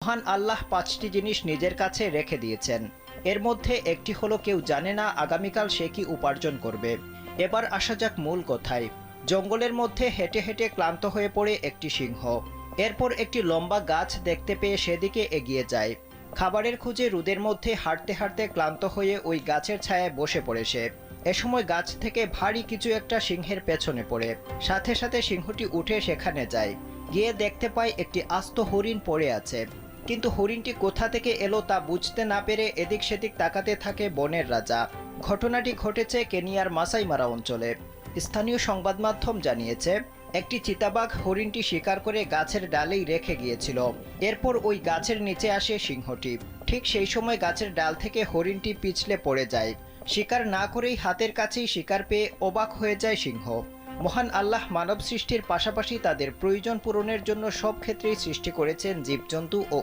মহান আল্লাহ পাঁচটি জিনিস নিজের কাছে রেখে দিয়েছেন। এর মধ্যে একটি হলো কেউ জানে না আগামীকাল সে কি উপার্জন করবে। এবার আসা যাক মূল কথায়। জঙ্গলের মধ্যে হেঁটে হেঁটে ক্লান্ত হয়ে পড়ে একটি সিংহ। এরপর একটি লম্বা গাছ দেখতে পেয়ে সেদিকে এগিয়ে যায়। খাবারের খোঁজে রোদের মধ্যে হাঁটতে হাঁটতে ক্লান্ত হয়ে ওই গাছের ছায়ায় বসে পড়ে সে। এ সময় গাছ থেকে ভারী কিছু একটা সিংহের পেছনে পড়ে। সাথে সাথে সিংহটি উঠে সেখানে যায়। গিয়ে দেখতে পায় একটি আস্ত হরিণ পড়ে আছে। কিন্তু হরিণটি কোথা থেকে এলো তা বুঝতে না পেরে এদিক সেদিক তাকাতে থাকে বনের রাজা। ঘটনাটি ঘটেছে কেনিয়ার মাসাই মারা অঞ্চলে। স্থানীয় সংবাদ মাধ্যম জানিয়েছে, একটি চিতাবাঘ হরিণটি শিকার করে গাছের ডালেই রেখে গিয়েছিল। এরপর ওই গাছের নিচে আসে সিংহটি। ঠিক সেই সময় গাছের ডাল থেকে হরিণটি পিছলে পড়ে যায়। শিকার না করেই হাতের কাছেই শিকার পেয়ে অবাক হয়ে যায় সিংহ। মহান আল্লাহ মানব সৃষ্টির পাশাপাশি তাদের প্রয়োজন পূরণের জন্য সব ক্ষেত্রেই সৃষ্টি করেছেন জীবজন্তু ও